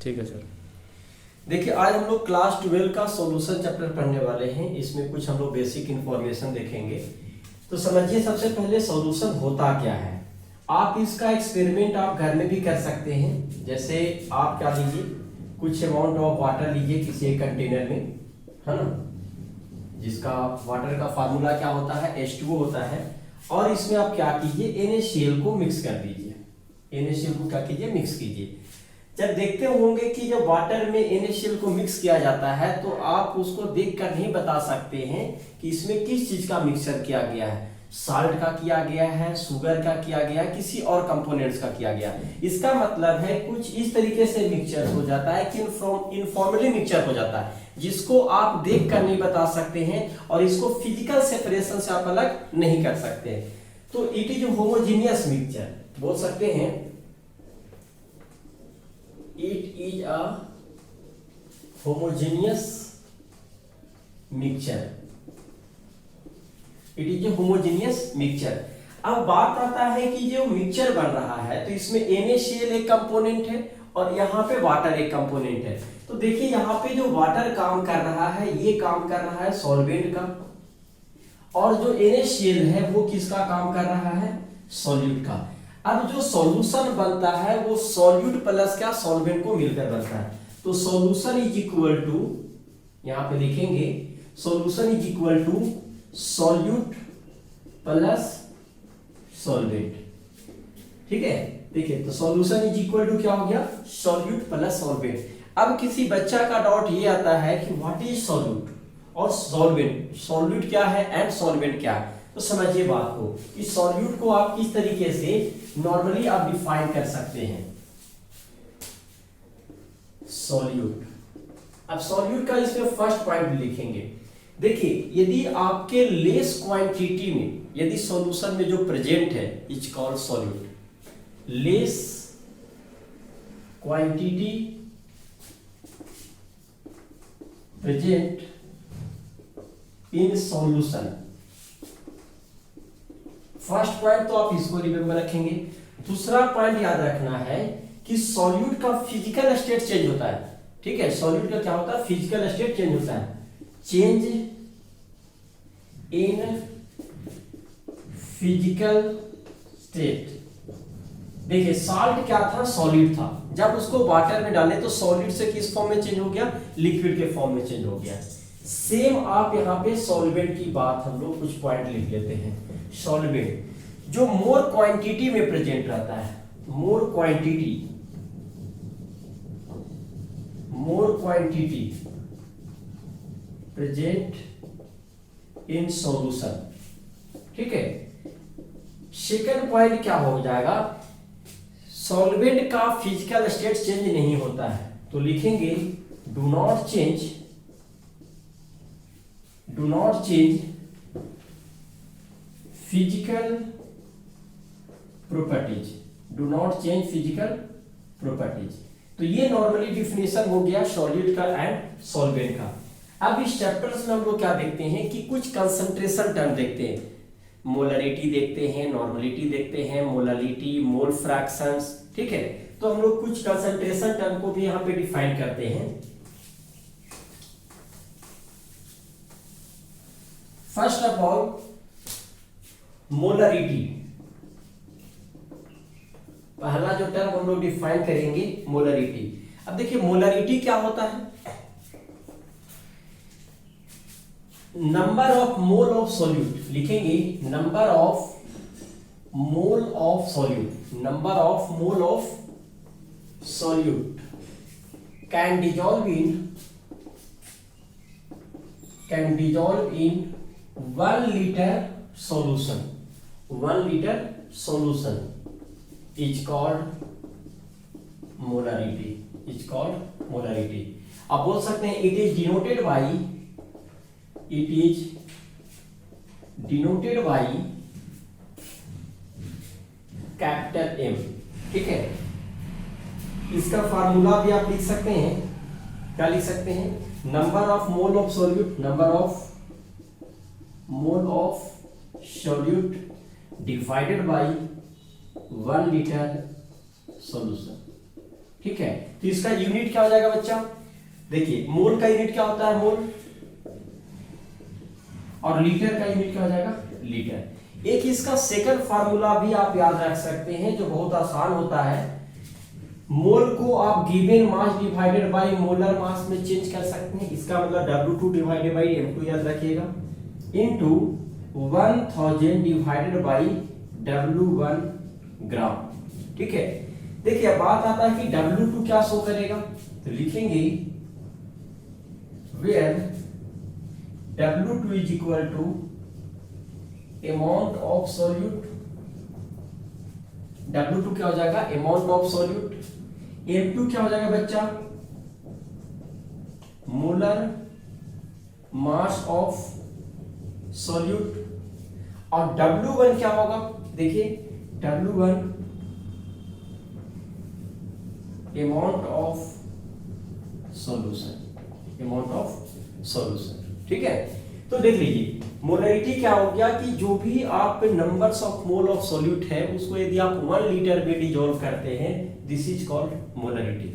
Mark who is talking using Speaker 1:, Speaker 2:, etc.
Speaker 1: ठीक है सर। देखिए आज हम लोग क्लास 12 का सॉल्यूशन चैप्टर पढ़ने वाले हैं। इसमें कुछ हम लोग बेसिक इंफॉर्मेशन देखेंगे। तो समझिए सबसे पहले सॉल्यूशन होता क्या है। आप इसका एक्सपेरिमेंट आप घर में भी कर सकते हैं। जैसे आप क्या लीजिए, कुछ अमाउंट ऑफ वाटर लीजिए किसी एक कंटेनर में, है ना, जिसका वाटर का फार्मूला क्या होता है, H2O होता है। और इसमें आप क्या कीजिए, NaCl को मिक्स कर दीजिए। NaCl को क्या कीजिए, मिक्स कीजिए। जब देखते होंगे कि जब वाटर में NaCl को मिक्स किया जाता है तो आप उसको देखकर नहीं बता सकते हैं कि इसमें किस चीज का मिक्सचर किया गया है। साल्ट का किया गया है, शुगर का किया गया है, किसी और कंपोनेंट्स का किया गया है। इसका मतलब है कुछ इस तरीके से मिक्सचर हो जाता है कि इनफॉर्मली मिक्सचर हो जाता है, जिसको आप देख कर नहीं बता सकते हैं और इसको फिजिकल सेपरेशन से आप अलग नहीं कर सकते। तो इट इज होमोजीनियस मिक्सचर बोल सकते हैं। It is a homogeneous mixture. It is a homogeneous mixture. अब बात आता है कि जो मिक्सचर बन रहा है तो इसमें NaCl एक कंपोनेंट है और यहाँ पे वाटर एक कंपोनेंट है। तो देखिए यहाँ पे जो वाटर काम कर रहा है ये काम कर रहा है सॉल्वेंट का, और जो NaCl है वो किसका काम कर रहा है, सॉल्यूट का। अब जो सॉल्यूशन बनता है वो सॉल्यूट प्लस क्या, सॉल्वेंट को मिलकर बनता है। तो सॉल्यूशन इज इक्वल टू, यहां पे लिखेंगे solution is equal to solute plus solvent. ठीक है, देखिए तो सॉल्यूशन इज इक्वल टू क्या हो गया, सॉल्यूट प्लस सॉल्वेंट। अब किसी बच्चा का डाउट ये आता है कि व्हाट इज सॉल्यूट और सॉल्वेंट, सॉल्यूट क्या है एंड सॉल्वेंट क्या है। तो समझिए बात को कि सॉल्यूट को आप किस तरीके से नॉर्मली आप डिफाइन कर सकते हैं। सॉल्यूट, अब सॉल्यूट का इसमें फर्स्ट पॉइंट लिखेंगे। देखिए यदि आपके लेस क्वांटिटी में यदि सॉल्यूशन में जो प्रेजेंट है is called solute. Less quantity present in solution, first point तो आप इसको रिमेंबर रखेंगे। दूसरा पॉइंट याद रखना है कि सॉल्यूट का फिजिकल स्टेट चेंज होता है। ठीक है, सॉल्यूट का क्या होता है, फिजिकल स्टेट चेंज होता है। Change in physical state. देखिए साल्ट क्या था, सॉलिड था, जब उसको वाटर में डाले तो सॉलिड से किस फॉर्म में चेंज हो गया, लिक्विड के फॉर्म में चेंज हो गया। सेम आप यहाँ पे सॉल्वेंट की बात हम लोग कुछ पॉइंट लिख लेते हैं। सॉल्वेंट जो मोर क्वांटिटी में प्रेजेंट रहता है, more quantity present in solution. ठीक है, सेकंड पॉइंट क्या हो जाएगा, सॉल्वेंट का फिजिकल स्टेट चेंज नहीं होता है। तो लिखेंगे do not change physical properties, do not change physical properties. तो ये नॉर्मली डिफिनेशन हो गया सॉल्यूट का एंड सॉल्वेंट का। अब इस चैप्टर्स में हम लोग क्या देखते हैं कि कुछ कंसंट्रेशन टर्म देखते हैं। मोलरिटी देखते हैं, नॉर्मलिटी देखते हैं, मोलालिटी, मोल फ्रैक्शंस। ठीक है, तो हम लोग कुछ कंसंट्रेशन टर्म को भी यहाँ पे डिफाइन करते हैं। फर्स्ट ऑफ ऑल मोलरिटी, पहला जो टर्म हम लोग डिफाइन करेंगे मोलरिटी। अब देखिए मोलरिटी क्या होता है, number of mole of solute. लिखेंगे number of mole of solute, number of mole of solute can dissolve in 1 litre solution, 1 liter solution is called molarity, आप बोल सकते हैं it is denoted by capital M। ठीक है, इसका formula भी आप लिख सकते हैं, क्या लिख सकते हैं, number of mole of solute, number of mole of solute divided by 1 liter solution। ठीक है। तो इसका यूनिट क्या हो जाएगा बच्चा, देखिए मोल का यूनिट क्या होता है, मोल, और लीटर का यूनिट क्या हो जाएगा, लीटर। एक इसका सेकंड फार्मूला भी आप याद रख सकते हैं जो बहुत आसान होता है। मोल को आप given mass divided by molar mass में चेंज कर सकते हैं। इसका मतलब W2 डिवाइडेड बाय M2 याद रखिएगा, इनटू 1000 डिवाइडेड बाय W1 ग्राम। ठीक है। देखिए अब बात आता है कि W2 क्या शो करेगा, तो लिखेंगे where W2 is equal to amount of solute. W2 क्या हो जाएगा, अमाउंट ऑफ सॉल्यूट। M2 क्या हो जाएगा बच्चा, मोलर मास ऑफ सॉल्यूट। और W1 क्या होगा, देखिए W1 amount of solution, amount of solution. ठीक है। तो देख लीजिए मोलरिटी क्या हो गया कि जो भी आप numbers of mole of solute है उसको यदि आप 1 लीटर में डिसॉल्व करते हैं, दिस इज कॉल्ड मोलरिटी।